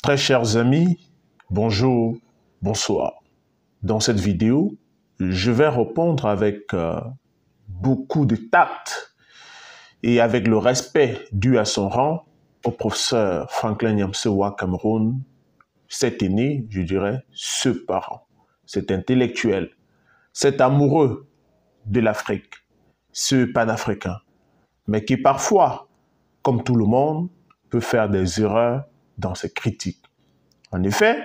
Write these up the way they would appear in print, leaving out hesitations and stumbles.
Très chers amis, bonjour, bonsoir. Dans cette vidéo, je vais répondre avec beaucoup de tact et avec le respect dû à son rang au professeur Franklin Nyamsewa Cameroun, cet aîné, je dirais, ce parent, cet intellectuel, cet amoureux de l'Afrique, ce panafricain, mais qui parfois, comme tout le monde, peut faire des erreurs dans ses critiques. En effet,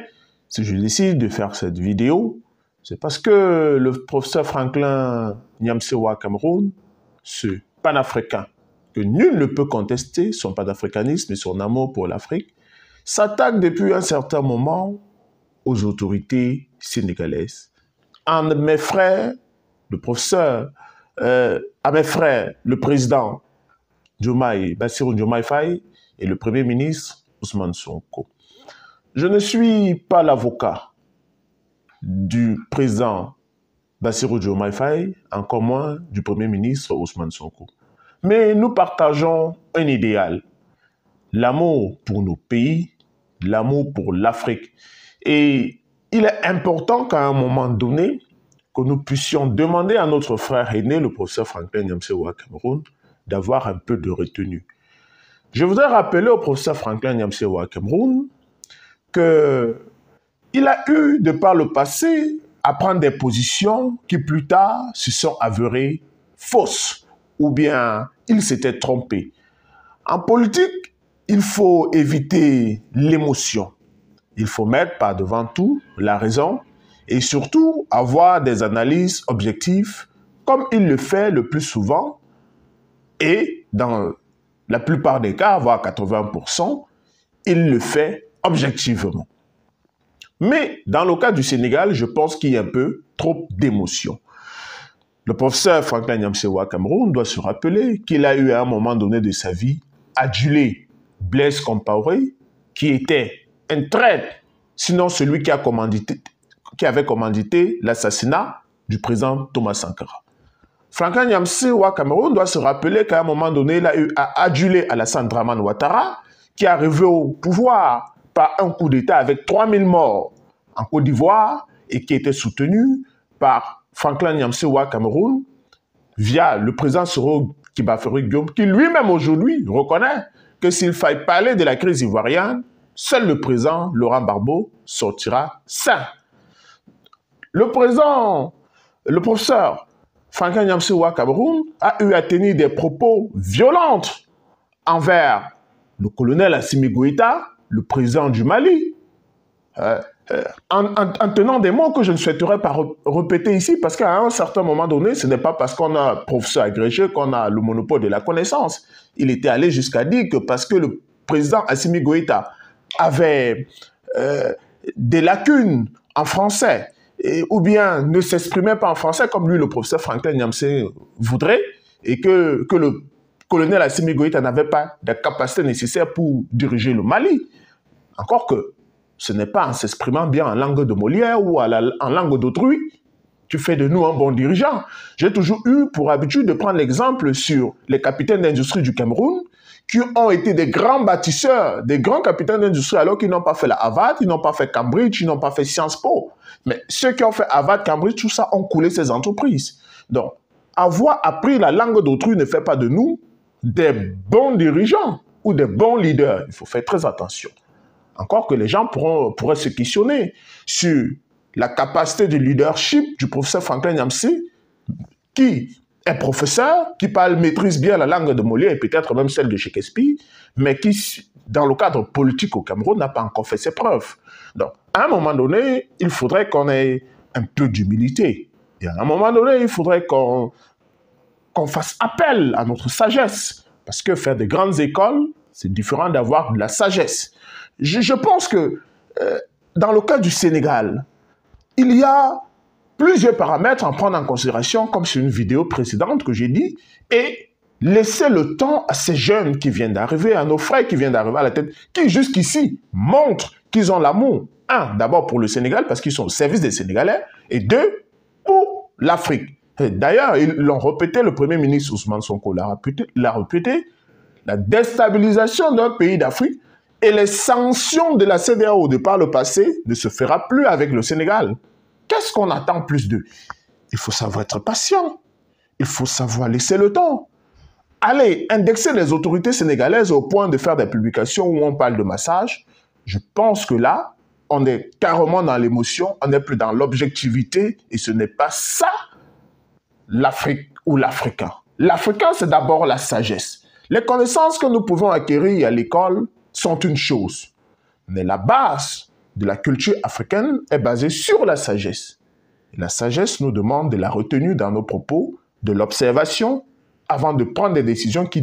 si je décide de faire cette vidéo, c'est parce que le professeur Franklin Nyamsewa Cameroun, ce panafricain, que nul ne peut contester son panafricanisme et son amour pour l'Afrique, s'attaque depuis un certain moment aux autorités sénégalaises. À mes frères, le professeur, à mes frères, le président Bassirou Diomaye Faye et le premier ministre Ousmane Sonko. Je ne suis pas l'avocat du président Bassirou Diomaye Faye, encore moins du premier ministre Ousmane Sonko. Mais nous partageons un idéal, l'amour pour nos pays, l'amour pour l'Afrique. Et il est important qu'à un moment donné, que nous puissions demander à notre frère aîné, le professeur Franklin Nyamsewa Cameroun, d'avoir un peu de retenue. Je voudrais rappeler au professeur Franklin Nyamsewa Cameroun qu'il a eu, de par le passé, à prendre des positions qui plus tard se sont avérées fausses, ou bien il s'était trompé. En politique, il faut éviter l'émotion. Il faut mettre par devant tout la raison et surtout avoir des analyses objectives comme il le fait le plus souvent et dans la plupart des cas, voire 80%, il le fait objectivement. Mais dans le cas du Sénégal, je pense qu'il y a un peu trop d'émotion. Le professeur Franklin Nyamsewa Cameroun doit se rappeler qu'il a eu à un moment donné de sa vie adulé Blaise Compaoré, qui était un traître, sinon celui qui avait commandité l'assassinat du président Thomas Sankara. Franklin Nyamsewa Cameroun doit se rappeler qu'à un moment donné, il a eu à aduler Alassane Dramane Ouattara, qui est arrivé au pouvoir par un coup d'État avec 3000 morts en Côte d'Ivoire et qui était soutenu par Franklin Nyamsewa Cameroun via le président Soro Kibaferi Guillaume, qui lui-même aujourd'hui reconnaît que s'il faille parler de la crise ivoirienne, seul le président Laurent Gbagbo sortira sain. Le professeur Franklin Nyamsewa Cameroun a eu à tenir des propos violents envers le colonel Assimi Goïta, le président du Mali, en tenant des mots que je ne souhaiterais pas répéter ici, parce qu'à un certain moment donné, ce n'est pas parce qu'on a un professeur agrégé qu'on a le monopole de la connaissance. Il était allé jusqu'à dire que parce que le président Assimi Goïta avait des lacunes en français, ou bien ne s'exprimait pas en français comme lui, le professeur Franklin Nyamsewa voudrait, et que le colonel Assimi Goïta n'avait pas de capacité nécessaire pour diriger le Mali. Encore que ce n'est pas en s'exprimant bien en langue de Molière ou en langue d'autrui tu fais de nous un bon dirigeant. J'ai toujours eu pour habitude de prendre l'exemple sur les capitaines d'industrie du Cameroun qui ont été des grands bâtisseurs, des grands capitaines d'industrie alors qu'ils n'ont pas fait la Harvard, ils n'ont pas fait Cambridge, ils n'ont pas fait Sciences Po. Mais ceux qui ont fait Harvard, Cambridge, tout ça ont coulé ces entreprises. Donc, avoir appris la langue d'autrui ne fait pas de nous des bons dirigeants ou des bons leaders. Il faut faire très attention. Encore que les gens pourraient se questionner sur la capacité de leadership du professeur Franklin Nyamsewa, qui est professeur, qui maîtrise bien la langue de Molière et peut-être même celle de Shakespeare, mais qui, dans le cadre politique au Cameroun, n'a pas encore fait ses preuves. Donc, à un moment donné, il faudrait qu'on ait un peu d'humilité. Et à un moment donné, il faudrait qu'on fasse appel à notre sagesse. Parce que faire de grandes écoles, c'est différent d'avoir de la sagesse. Je pense que dans le cas du Sénégal, il y a plusieurs paramètres à prendre en considération, comme sur une vidéo précédente que j'ai dit, et laisser le temps à ces jeunes qui viennent d'arriver, à nos frères qui viennent d'arriver à la tête, qui jusqu'ici montrent qu'ils ont l'amour, un, d'abord pour le Sénégal, parce qu'ils sont au service des Sénégalais, et deux, pour l'Afrique. D'ailleurs, ils l'ont répété, le Premier ministre Ousmane Sonko l'a répété, la déstabilisation d'un pays d'Afrique Et les sanctions de la CEDEAO de par le passé ne se fera plus avec le Sénégal. Qu'est-ce qu'on attend plus d'eux? Il faut savoir être patient. Il faut savoir laisser le temps. Allez, indexer les autorités sénégalaises au point de faire des publications où on parle de massage, je pense que là, on est carrément dans l'émotion, on n'est plus dans l'objectivité et ce n'est pas ça l'Afrique ou l'Africain. L'Africain, c'est d'abord la sagesse. Les connaissances que nous pouvons acquérir à l'école sont une chose, mais la base de la culture africaine est basée sur la sagesse. Et la sagesse nous demande de la retenue dans nos propos, de l'observation, avant de prendre des décisions qui